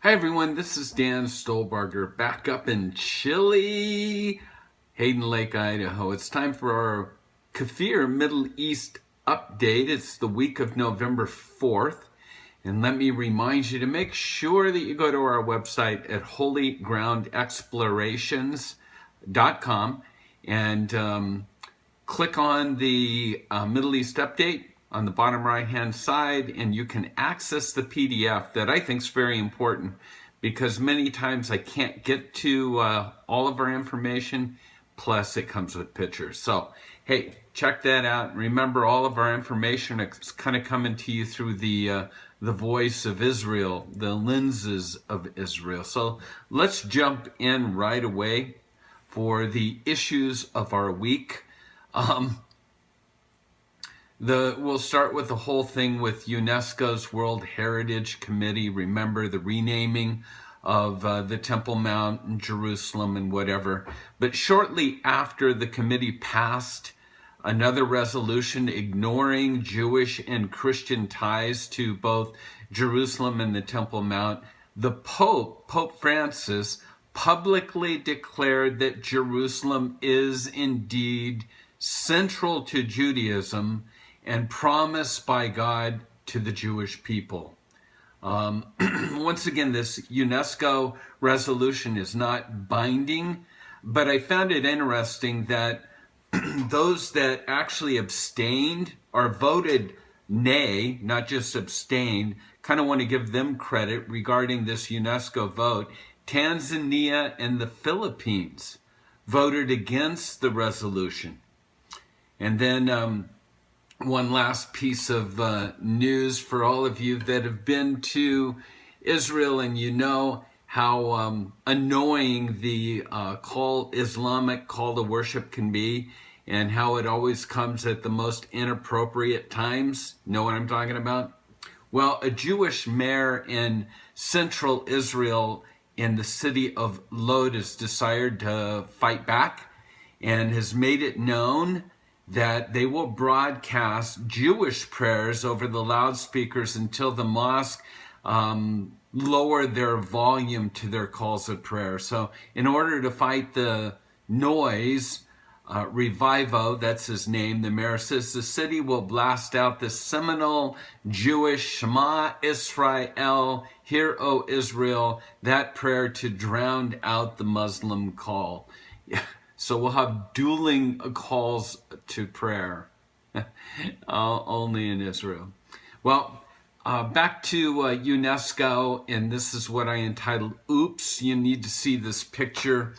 Hi everyone, this is Dan Stolebarger back up in chilly Hayden Lake, Idaho. It's time for our KFIR Middle East update. It's the week of November 4th. And let me remind you to make sure that you go to our website at holygroundexplorations.com and click on the Middle East update on the bottom right hand side, and you can access the PDF that I think is very important because many times I can't get to all of our information, plus it comes with pictures. So hey, check that out. Remember, all of our information is kind of coming to you through the voice of Israel, the lenses of Israel. So let's jump in right away for the issues of our week. We'll start with the whole thing with UNESCO's World Heritage Committee. Remember the renaming of the Temple Mount in Jerusalem and whatever. But shortly after the committee passed another resolution ignoring Jewish and Christian ties to both Jerusalem and the Temple Mount, the Pope Francis, publicly declared that Jerusalem is indeed central to Judaism and promised by God to the Jewish people. Once again, this UNESCO resolution is not binding, but I found it interesting that those that actually abstained or voted nay, not just abstained, kind of want to give them credit regarding this UNESCO vote. Tanzania and the Philippines voted against the resolution. And then one last piece of news for all of you that have been to Israel, and you know how annoying the Islamic call to worship can be, and how it always comes at the most inappropriate times. Know what I'm talking about? Well, a Jewish mayor in central Israel in the city of Lod has decided to fight back and has made it known that they will broadcast Jewish prayers over the loudspeakers until the mosque lower their volume to their calls of prayer. So in order to fight the noise, Revivo, that's his name, the mayor says the city will blast out the seminal Jewish Shema Israel, Hear O Israel, that prayer to drown out the Muslim call. So we'll have dueling calls to prayer, only in Israel. Well, back to UNESCO, and this is what I entitled, Oops, you need to see this picture.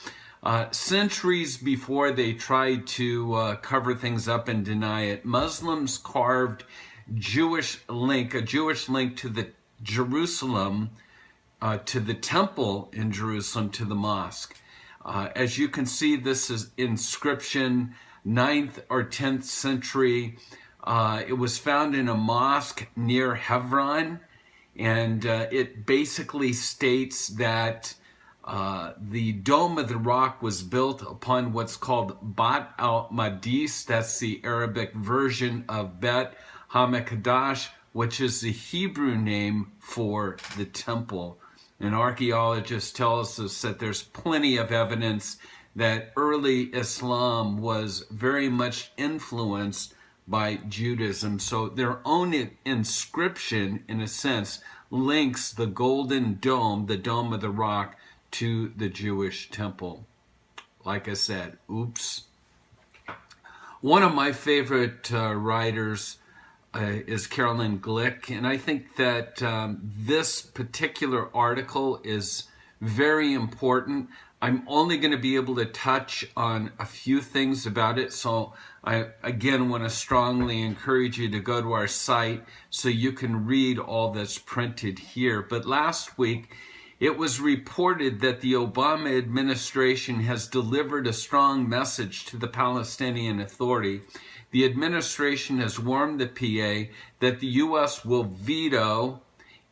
Centuries before they tried to cover things up and deny it, Muslims carved a Jewish link to the Jerusalem, to the temple in Jerusalem, to the mosque. As you can see, this is inscription, 9th or 10th century. It was found in a mosque near Hebron, and it basically states that the Dome of the Rock was built upon what's called Bat al-Madis. That's the Arabic version of Bet HaMikdash, which is the Hebrew name for the temple. And archaeologists tell us that there's plenty of evidence that early Islam was very much influenced by Judaism. So their own inscription, in a sense, links the Golden Dome, the Dome of the Rock, to the Jewish temple. Like I said, oops. One of my favorite writers is Carolyn Glick, and I think that this particular article is very important. I'm only going to be able to touch on a few things about it, so I again want to strongly encourage you to go to our site so you can read all that's printed here. But last week, it was reported that the Obama administration has delivered a strong message to the Palestinian Authority. The administration has warned the PA that the U.S. will veto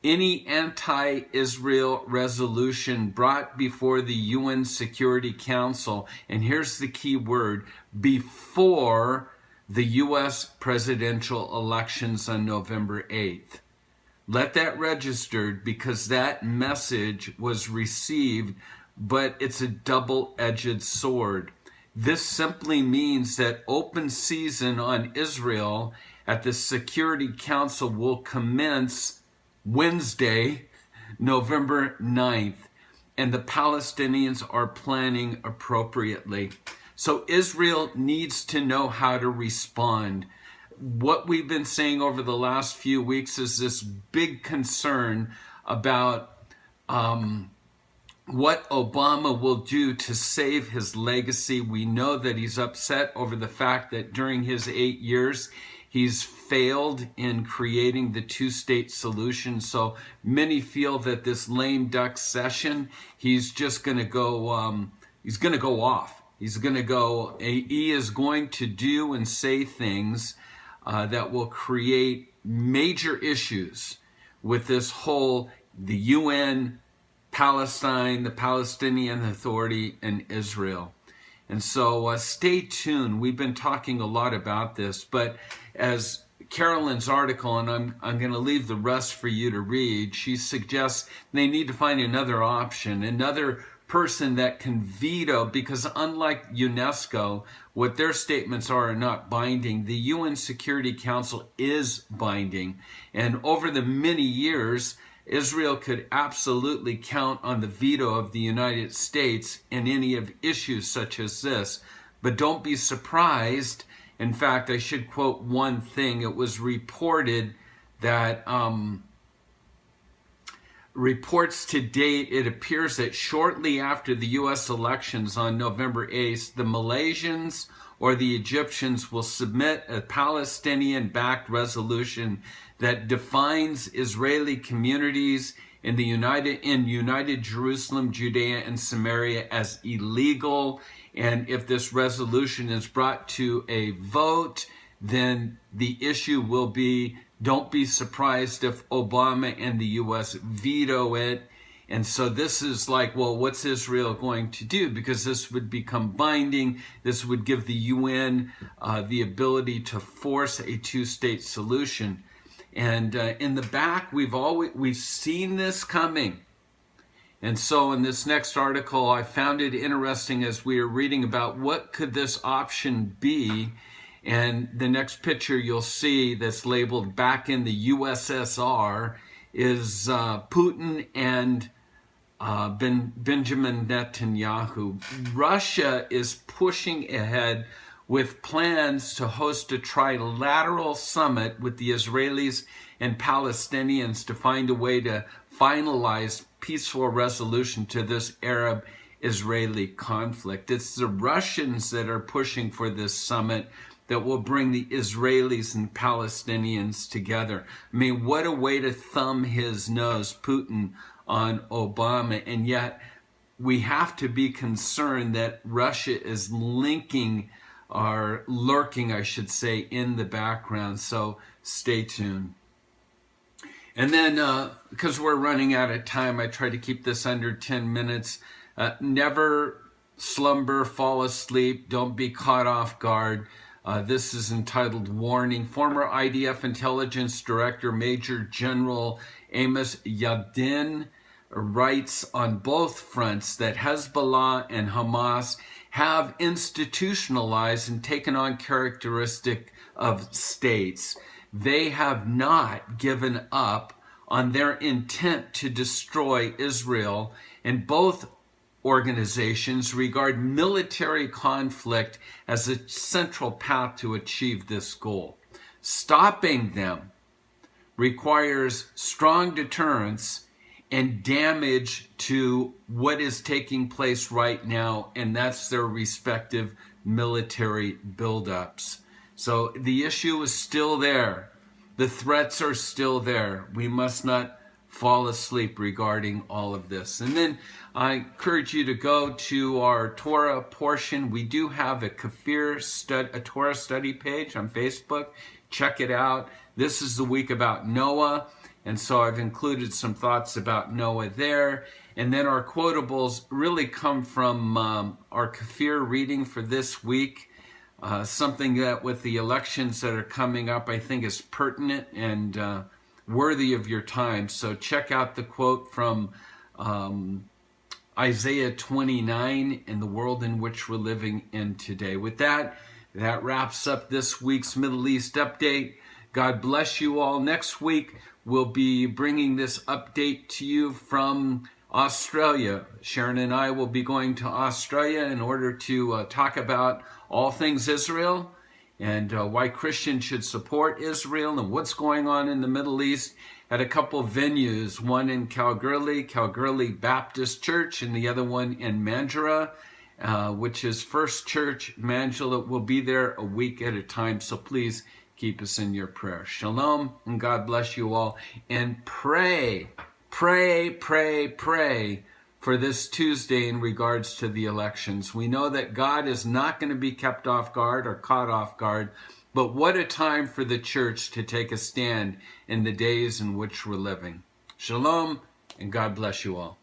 any anti-Israel resolution brought before the UN Security Council, and here's the key word, before the U.S. presidential elections on November 8th. Let that registered, because that message was received, but it's a double-edged sword. This simply means that open season on Israel at the Security Council will commence Wednesday, November 9th, and the Palestinians are planning appropriately. So Israel needs to know how to respond. What we've been saying over the last few weeks is this big concern about what Obama will do to save his legacy. We know that he's upset over the fact that during his 8 years, he's failed in creating the two-state solution. So many feel that this lame duck session, he's just going to go. He's going to go off. He's going to go. He is going to do and say things that will create major issues with this whole the UN, Palestine, the Palestinian Authority, and Israel. And so stay tuned. We've been talking a lot about this, but as Carolyn's article, and I'm going to leave the rest for you to read, she suggests they need to find another option, another person that can veto, because unlike UNESCO, what their statements are not binding. The UN Security Council is binding. And over the many years, Israel could absolutely count on the veto of the United States in any of issues such as this. But don't be surprised. In fact, I should quote one thing. It was reported that reports to date, it appears that shortly after the U.S. elections on November 8th, the Malaysians or the Egyptians will submit a Palestinian-backed resolution that defines Israeli communities in United Jerusalem, Judea, and Samaria as illegal. And if this resolution is brought to a vote, then the issue will be, don't be surprised if Obama and the U.S. veto it. And so this is like, well, what's Israel going to do? Because this would become binding. This would give the UN the ability to force a two-state solution. And in the back, we've seen this coming. And so in this next article, I found it interesting as we were reading about what could this option be. And the next picture you'll see that's labeled back in the USSR is Putin and Benjamin Netanyahu. Russia is pushing ahead with plans to host a trilateral summit with the Israelis and Palestinians to find a way to finalize peaceful resolution to this Arab-Israeli conflict. It's the Russians that are pushing for this summit that will bring the Israelis and Palestinians together. I mean, what a way to thumb his nose, Putin, on Obama. And yet, we have to be concerned that Russia is lurking, I should say, in the background. So stay tuned. And then, because we're running out of time, I try to keep this under 10 minutes. Never slumber, fall asleep, don't be caught off guard. This is entitled Warning. Former IDF Intelligence Director Major General Amos Yadin writes on both fronts that Hezbollah and Hamas have institutionalized and taken on characteristic of states. They have not given up on their intent to destroy Israel, and both organizations regard military conflict as a central path to achieve this goal. Stopping them requires strong deterrence and damage to what is taking place right now, and that's their respective military buildups. So the issue is still there. The threats are still there. We must not fall asleep regarding all of this. And then I encourage you to go to our Torah portion. We do have a KFIR a Torah study page on Facebook. Check it out. This is the week about Noah, and so I've included some thoughts about Noah there. And then our quotables really come from our KFIR reading for this week. Something that with the elections that are coming up, I think is pertinent and worthy of your time. So check out the quote from Isaiah 29 and the world in which we're living in today. With that, that wraps up this week's Middle East update. God bless you all. Next week, we'll be bringing this update to you from Australia. Sharon and I will be going to Australia in order to talk about all things Israel and why Christians should support Israel and what's going on in the Middle East at a couple venues, one in Calgary Baptist Church, and the other one in Mandurah, which is First Church Mandurah. We'll be there a week at a time, so please keep us in your prayer. Shalom, and God bless you all. And pray for this Tuesday in regards to the elections. We know that God is not going to be kept off guard or caught off guard, but what a time for the church to take a stand in the days in which we're living. Shalom, and God bless you all.